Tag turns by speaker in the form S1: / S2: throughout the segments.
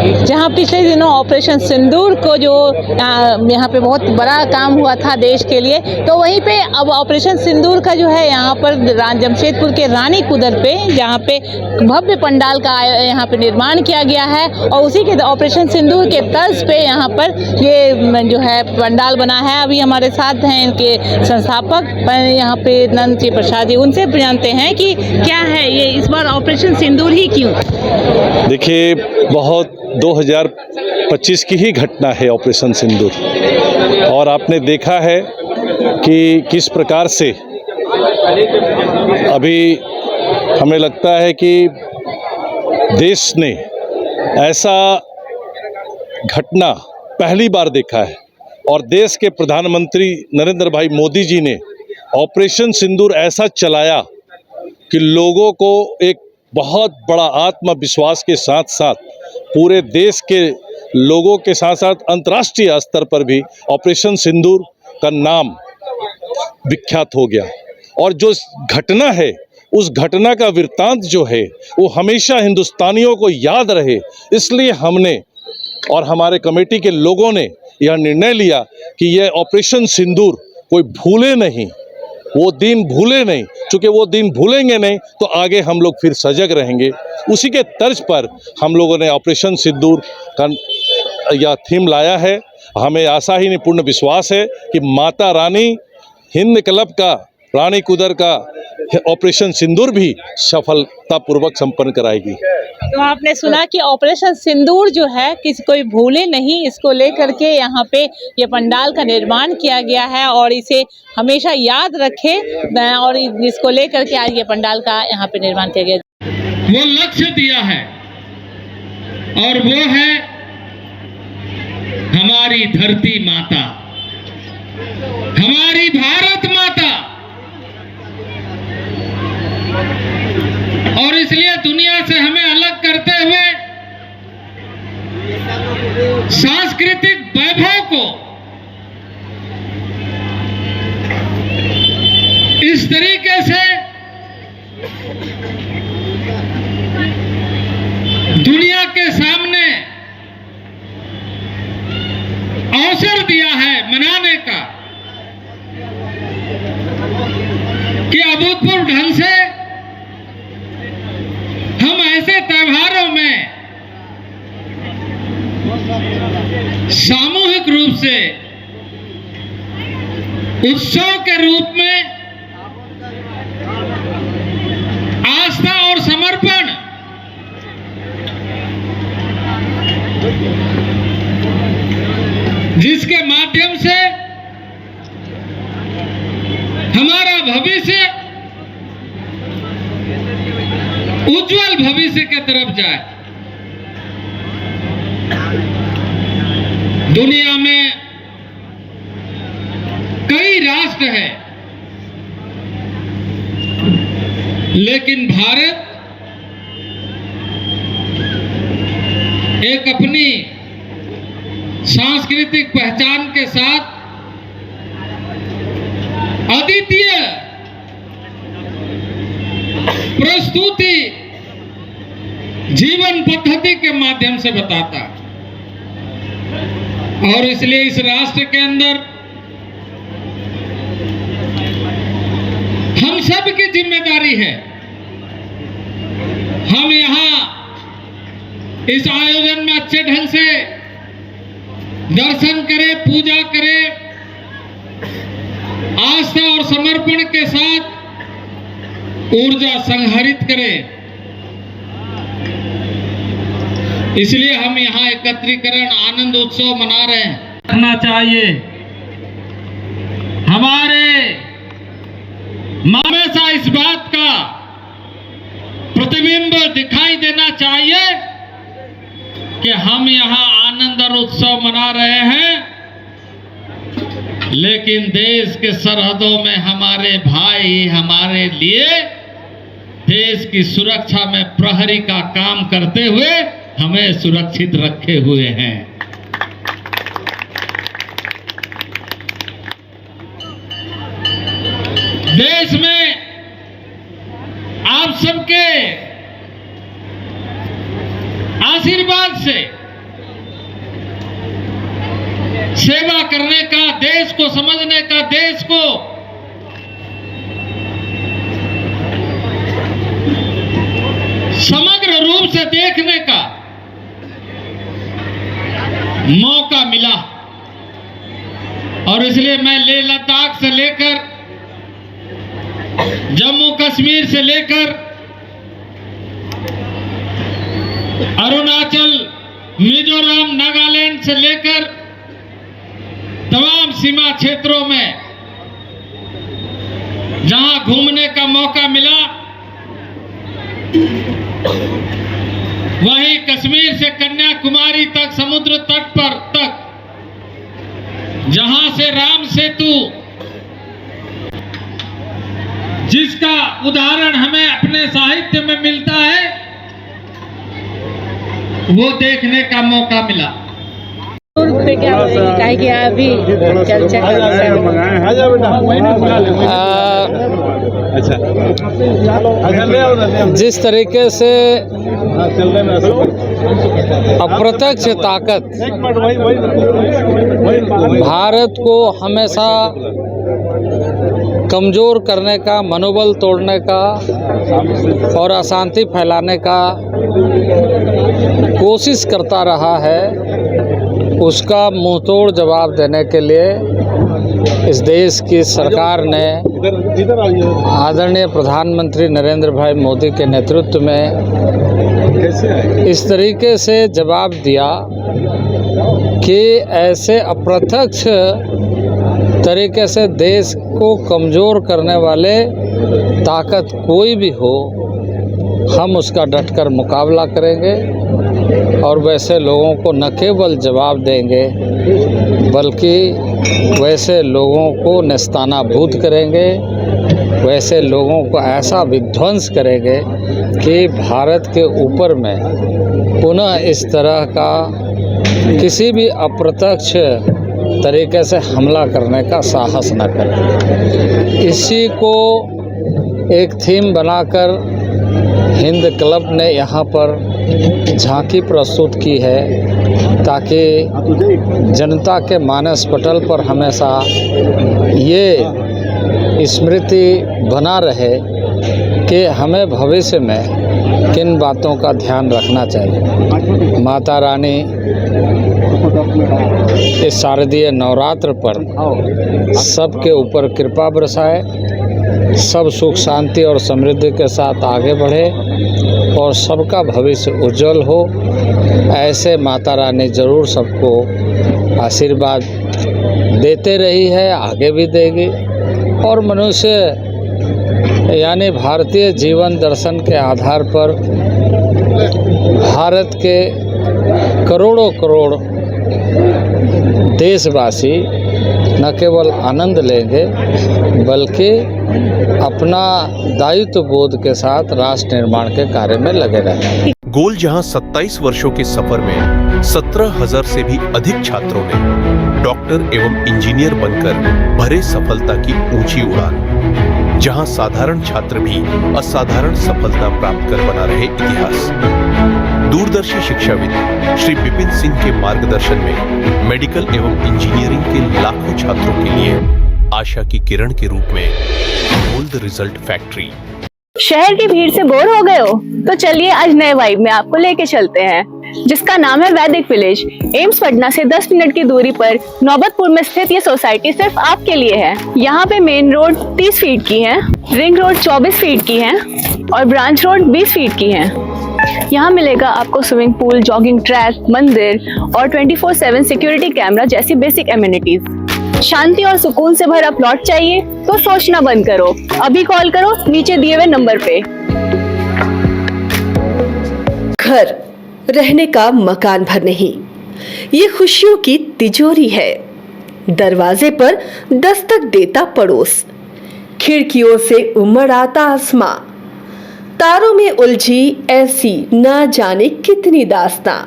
S1: जहां पिछले दिनों ऑपरेशन सिंदूर को जो यहां पे बहुत बड़ा काम हुआ था देश के लिए, तो वहीं पे अब ऑपरेशन सिंदूर का जो है यहां पर जमशेदपुर के रानी कुदर पे जहां पे भव्य पंडाल का यहां पे निर्माण किया गया है और उसी के ऑपरेशन सिंदूर के तर्ज पे यहां पर ये जो है पंडाल बना है। अभी हमारे साथ हैं इनके संस्थापक यहाँ पे नंद प्रसाद जी, उनसे जानते हैं कि क्या है ये इस बार ऑपरेशन सिंदूर ही क्यों?
S2: देखिए, बहुत 2025 की ही घटना है ऑपरेशन सिंदूर, और आपने देखा है कि किस प्रकार से अभी हमें लगता है कि देश ने ऐसा घटना पहली बार देखा है और देश के प्रधानमंत्री नरेंद्र भाई मोदी जी ने ऑपरेशन सिंदूर ऐसा चलाया कि लोगों को एक बहुत बड़ा आत्मविश्वास के साथ साथ पूरे देश के लोगों के साथ साथ अंतर्राष्ट्रीय स्तर पर भी ऑपरेशन सिंदूर का नाम विख्यात हो गया। और जो घटना है, उस घटना का वृत्तांत जो है वो हमेशा हिंदुस्तानियों को याद रहे, इसलिए हमने और हमारे कमेटी के लोगों ने यह निर्णय लिया कि यह ऑपरेशन सिंदूर कोई भूले नहीं, वो दिन भूले नहीं। चूँकि वो दिन भूलेंगे नहीं तो आगे हम लोग फिर सजग रहेंगे। उसी के तर्ज पर हम लोगों ने ऑपरेशन सिंदूर का यह थीम लाया है। हमें आशा ही नहीं, पूर्ण विश्वास है कि माता रानी हिंद क्लब का, रानी कुदर का ऑपरेशन सिंदूर भी सफलतापूर्वक संपन्न कराएगी।
S1: तो आपने सुना कि ऑपरेशन सिंदूर जो है किसी कोई भूले नहीं, इसको लेकर के यहाँ पे ये पंडाल का निर्माण किया गया है और इसे हमेशा याद रखे और इसको लेकर के आज ये पंडाल का यहाँ पे निर्माण किया गया।
S3: वो लक्ष्य दिया है और वो है हमारी धरती माता, हमारी भारत माता। और इसलिए दुनिया से हमें अलग करते हुए सांस्कृतिक वैभव को इस तरीके से दुनिया के सामने अवसर दिया है मनाने का कि अभूतपूर्व ढंग से हम ऐसे त्योहारों में सामूहिक रूप से उत्सव के रूप में आस्था और समर्पण जिसके माध्यम से हमारा भविष्य उज्जवल भविष्य के तरफ जाए। दुनिया में कई राष्ट्र हैं, लेकिन भारत एक अपनी सांस्कृतिक पहचान के साथ अद्वितीय प्रस्तुति जीवन पद्धति के माध्यम से बताता, और इसलिए इस राष्ट्र के अंदर हम सब की जिम्मेदारी है। हम यहाँ इस आयोजन में अच्छे ढंग से दर्शन करें, पूजा करें, आस्था और समर्पण के साथ ऊर्जा संहरित करें। इसलिए हम यहाँ एकत्रीकरण आनंद उत्सव मना रहे हैं। रखना चाहिए हमारे हमेशा इस बात का प्रतिबिंब दिखाई देना चाहिए कि हम यहाँ आनंद और उत्सव मना रहे हैं, लेकिन देश के सरहदों में हमारे भाई हमारे लिए देश की सुरक्षा में प्रहरी का काम करते हुए हमें सुरक्षित रखे हुए हैं। देश में आप सबके आशीर्वाद से सेवा करने का, देश को समझने का, देश को समग्र रूप से देखने का मौका मिला। और इसलिए मैं लेह लद्दाख से लेकर जम्मू कश्मीर से लेकर अरुणाचल, मिजोरम, नागालैंड से लेकर तमाम सीमा क्षेत्रों में जहां घूमने का मौका मिला, वहीं कश्मीर से कन्याकुमारी तक, समुद्र तट पर तक, जहां से राम सेतु, जिसका उदाहरण हमें अपने साहित्य में मिलता है, वो देखने का मौका मिला।
S1: पे क्या बोलेंगे, काहे कि अभी चर्चा
S4: जिस तरीके से अप्रत्यक्ष ताकत भारत को हमेशा कमज़ोर करने का, मनोबल तोड़ने का और अशांति फैलाने का कोशिश करता रहा है, उसका मुंहतोड़ जवाब देने के लिए इस देश की सरकार ने आदरणीय प्रधानमंत्री नरेंद्र भाई मोदी के नेतृत्व में इस तरीके से जवाब दिया कि ऐसे अप्रत्यक्ष तरीके से देश को कमज़ोर करने वाले ताकत कोई भी हो, हम उसका डटकर मुकाबला करेंगे और वैसे लोगों को न केवल जवाब देंगे बल्कि वैसे लोगों को नेस्तानाबूद करेंगे, वैसे लोगों को ऐसा विध्वंस करेंगे कि भारत के ऊपर में पुनः इस तरह का किसी भी अप्रत्यक्ष तरीके से हमला करने का साहस न करें। इसी को एक थीम बनाकर हिंद क्लब ने यहाँ पर झांकी प्रस्तुत की है ताकि जनता के मानस पटल पर हमेशा ये स्मृति बना रहे कि हमें भविष्य में किन बातों का ध्यान रखना चाहिए। माता रानी इस शारदीय नवरात्र पर सबके ऊपर कृपा बरसाए, सब सुख शांति और समृद्धि के साथ आगे बढ़े और सबका भविष्य उज्जवल हो। ऐसे माता रानी ज़रूर सबको आशीर्वाद देते रही है, आगे भी देगी। और मनुष्य यानी भारतीय जीवन दर्शन के आधार पर भारत के करोड़ों करोड़ देशवासी न केवल आनंद लेंगे बल्कि अपना दायित्व बोध के साथ राष्ट्र निर्माण के कार्य में लगे रहेंगे।
S5: गोल जहां 27 वर्षों के सफर में 17,000 से भी अधिक छात्रों ने डॉक्टर एवं इंजीनियर बनकर भरे सफलता की ऊंची उड़ान, जहां साधारण छात्र भी असाधारण सफलता प्राप्त कर बना रहे इतिहास। दूरदर्शी शिक्षाविद श्री विपिन सिंह के मार्गदर्शन में मेडिकल एवं इंजीनियरिंग के लाखों छात्रों के लिए आशा की किरण के रूप में गोल्ड रिजल्ट फैक्ट्री।
S6: शहर की भीड़ से बोर हो गए हो? तो चलिए आज नए वाइब में आपको लेके चलते हैं, जिसका नाम है वैदिक विलेज। एम्स पटना से 10 मिनट की दूरी पर नौबतपुर में स्थित ये सोसाइटी सिर्फ आपके लिए है। यहाँ पे मेन रोड 30 फीट की है, रिंग रोड 24 फीट की है और ब्रांच रोड 20 फीट की है। यहाँ मिलेगा आपको स्विमिंग पूल, जॉगिंग ट्रैक, मंदिर और 24/7 सिक्योरिटी कैमरा जैसी बेसिक एमिनिटीज। शांति और सुकून से भरा प्लॉट चाहिए तो सोचना बंद करो, अभी कॉल करो नीचे दिए हुए नंबर पे।
S7: घर रहने का मकान भर नहीं, ये खुशियों की तिजोरी है। दरवाजे पर दस्तक देता पड़ोस, खिड़कियों से उमड़ आता आसमां, तारों में उलझी ऐसी ना जाने कितनी दास्तां।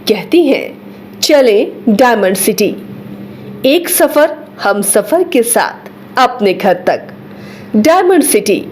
S7: कहती हैं चले डायमंड सिटी, एक सफर हम सफर के साथ अपने घर तक। Diamond city,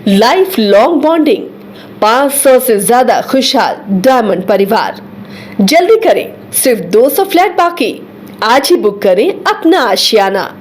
S7: life long bonding, 500 से ज्यादा खुशहाल डायमंड परिवार। जल्दी करें, सिर्फ 200 फ्लैट बाकी। आज ही बुक करें अपना आशियाना।